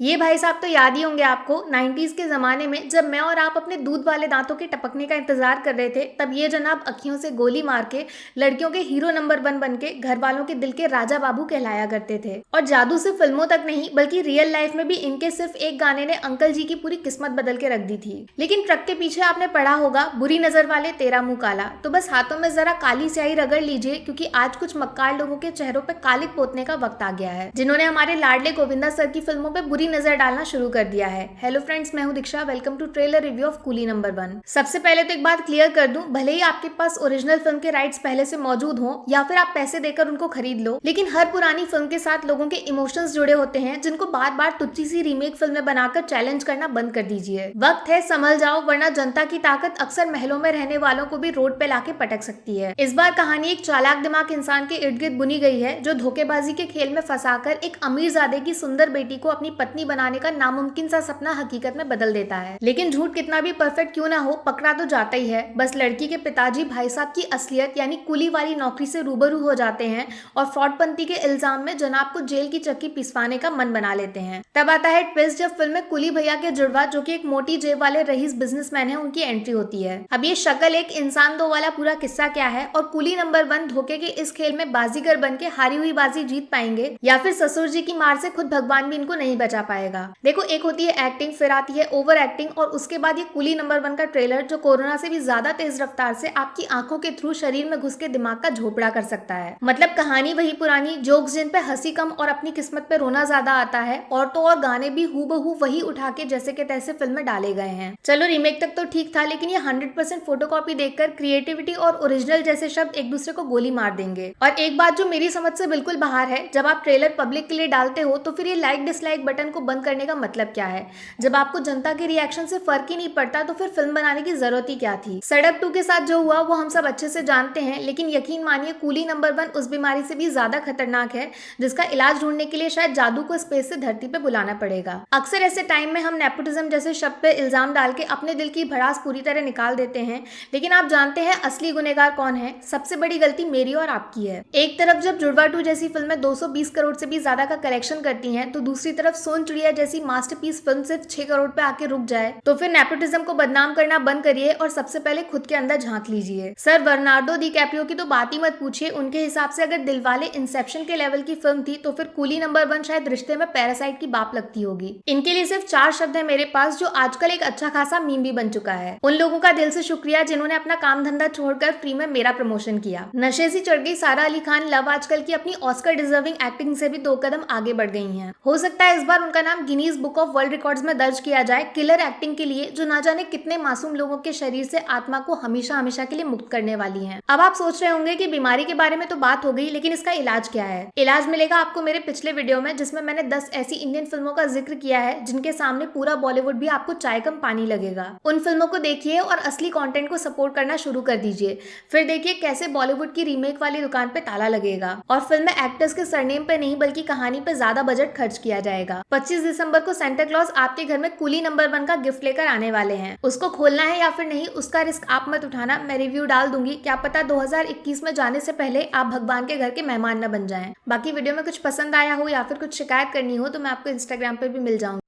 ये भाई साहब तो याद ही होंगे आपको 90s के ज़माने में जब मैं और आप अपने दूध वाले दांतों के टपकने का इंतजार कर रहे थे, तब ये जनाब अखियों से गोली मार के लड़कियों के हीरो नंबर 1 बन के घर वालों के दिल के राजा बाबू कहलाया करते थे। और जादू सिर्फ फिल्मों तक नहीं बल्कि रियल लाइफ में भी इनके सिर्फ एक गाने ने अंकल जी की पूरी किस्मत बदल के रख दी थी। लेकिन ट्रक के पीछे आपने पढ़ा होगा, बुरी नजर वाले तेरा मुंह काला। तो बस हाथों में जरा काली स्याही रगड़ लीजिए, क्योंकि आज कुछ मक्कार लोगों के चेहरों पे कालिक पोतने का वक्त आ गया है, जिन्होंने हमारे लाडले गोविंदा सर की फिल्मों पे बुरी नजर डालना शुरू कर दिया है। हेलो फ्रेंड्स, मैं हूं Diksha. Welcome to trailer review of Coolie number 1। सबसे पहले तो एक बात क्लियर कर दूं, भले ही आपके पास ओरिजिनल फिल्म के राइट्स पहले से मौजूद हो या फिर आप पैसे देकर उनको खरीद लो, लेकिन हर पुरानी फिल्म के साथ लोगों के इमोशंस जुड़े होते हैं, जिनको बार बार तुच्ची सी रीमेक फिल्में बनाकर चैलेंज करना बंद कर दीजिए। वक्त है, संभल जाओ, वरना जनता की ताकत अक्सर महलों में रहने वालों को भी रोड पे लाके पटक सकती है। इस बार कहानी एक चालाक दिमाग इंसान के इर्द गिर्द बुनी गई है, जो धोखेबाजी के खेल में फंसाकर एक अमीरजादे की सुंदर बेटी को अपनी पत्नी बनाने का नामुमकिन सा सपना हकीकत में बदल देता है। लेकिन झूठ कितना भी परफेक्ट क्यों ना हो, पकड़ा तो जाता ही है। बस लड़की के पिताजी भाई साहब की असलियत यानी कुली वाली नौकरी से रूबरू हो जाते हैं और फ्रॉडपंती के इल्जाम में जनाब को जेल की चक्की पिसवाने का मन बना लेते हैं। तब आता है ट्विस्ट, जब फिल्म में कुली भैया के जुड़वा, जो कि एक मोटी जेब वाले रईस बिजनेसमैन है, उनकी एंट्री होती है। अब ये शक्ल एक इंसान दो वाला पूरा किस्सा क्या है, और कुली नंबर 1 धोखे के इस खेल में बाजीगर बन के हारी हुई बाजी जीत पाएंगे या फिर ससुर जी की मार से खुद भगवान भी इनको नहीं बचा पाएगा। देखो, एक होती है एक्टिंग, फिर आती है ओवर एक्टिंग, और उसके बाद ये कुली नंबर 1 का ट्रेलर, जो कोरोना से भी ज्यादा तेज रफ्तार से आपकी आंखों के थ्रू शरीर में घुस के दिमाग का झोपड़ा कर सकता है। मतलब कहानी वही पुरानी, जोक्स जिन पे हंसी कम और अपनी किस्मत पे रोना ज्यादा आता है, और तो और गाने भी हूबहू वही उठा के जैसे के तैसे फिल्म में डाले गए हैं। चलो, रीमेक तक तो ठीक था, लेकिन ये 100% फोटोकॉपी देखकर क्रिएटिविटी और ओरिजिनल जैसे शब्द एक दूसरे को गोली मार देंगे। और एक बात जो मेरी समझ से बिल्कुल बाहर है, जब आप ट्रेलर पब्लिक के लिए डालते हो तो फिर ये लाइक डिसलाइक बटन को बंद करने का मतलब क्या है? जब आपको जनता के रिएक्शन से फर्क ही नहीं पड़ता तो फिर फिल्म बनाने की जरूरत ही क्या थी? सड़क 2 के साथ जो हुआ वो हम सब अच्छे से जानते हैं, लेकिन यकीन मानिए कूली नंबर 1 उस बीमारी से भी ज्यादा खतरनाक है, जिसका इलाज ढूंढने के लिए शायद जादू को स्पेस से धरती पे बुलाना पड़ेगा। अक्सर ऐसे टाइम में हम नेपोटिज्म जैसे शब्द पे इल्जाम डाल के अपने दिल की भड़ास पूरी तरह निकाल देते हैं, लेकिन आप जानते हैं असली गुनहगार कौन है? सबसे बड़ी गलती मेरी और आपकी है। एक तरफ जब जुड़वा 2 जैसी फिल्में 220 करोड़ से भी ज्यादा का कलेक्शन करती हैं, तो दूसरी तरफ सोन चिड़िया जैसी मास्टरपीस फिल्म सिर्फ 6 करोड़ पे आके रुक जाए, तो फिर नेपोटिज्म को बदनाम करना बंद करिए और सबसे पहले खुद के अंदर झांक लीजिए। सर बर्नार्डो डी कैप्रियो की तो बात ही मत पूछिए। उनके हिसाब से अगर दिलवाले इंसेप्शन के लेवल की फिल्म थी, तो फिर कूली नंबर 1 शायद रिश्ते में पैरासाइट की बाप लगती होगी। इनके लिए सिर्फ 4 शब्द है मेरे पास, जो आजकल एक अच्छा खासा मीम भी बन चुका है। उन लोगों का दिल से शुक्रिया जिन्होंने अपना काम धंधा छोड़कर फ्री में मेरा प्रमोशन किया। नशे से चढ़ गई सारा अली खान लव आजकल की अपनी ऑस्कर डिजर्विंग एक्टिंग से भी 2 कदम आगे बढ़ गई हैं। हो सकता है इस बार उनका नाम Guinness book of world records में दर्ज किया जाए किलर एक्टिंग के लिए, जो ना जाने कितने मासूम लोगों के शरीर से आत्मा को हमेशा हमेशा के लिए मुक्त करने वाली हैं। अब आप सोच रहे होंगे कि बीमारी के बारे में तो बात हो गई, लेकिन इसका इलाज क्या है? इलाज मिलेगा आपको मेरे पिछले वीडियो में, जिसमें मैंने 10 ऐसी इंडियन फिल्मों का जिक्र किया है जिनके सामने पूरा बॉलीवुड भी आपको चाय कम पानी लगेगा। उन फिल्मों को देखिए और असली कंटेंट को सपोर्ट करना शुरू कर दीजिए। फिर देखिए कैसे बॉलीवुड की रीमेक वाली दुकान पे ताला लगेगा और फिल्म में एक्टर्स के सरनेम पे नहीं बल्कि कहानी पे ज्यादा बजट खर्च किया जाएगा। 25 दिसंबर को सेंटा क्लॉज आपके घर में कूली नंबर 1 का गिफ्ट लेकर आने वाले हैं। उसको खोलना है या फिर नहीं, उसका रिस्क आप मत उठाना। मैं रिव्यू डाल दूंगी, क्या पता 2021 में जाने से पहले आप भगवान के घर के मेहमान न बन जाएं। बाकी वीडियो में कुछ पसंद आया हो या फिर कुछ शिकायत करनी हो तो मैं आपको इंस्टाग्राम पे भी मिल जाऊंगी।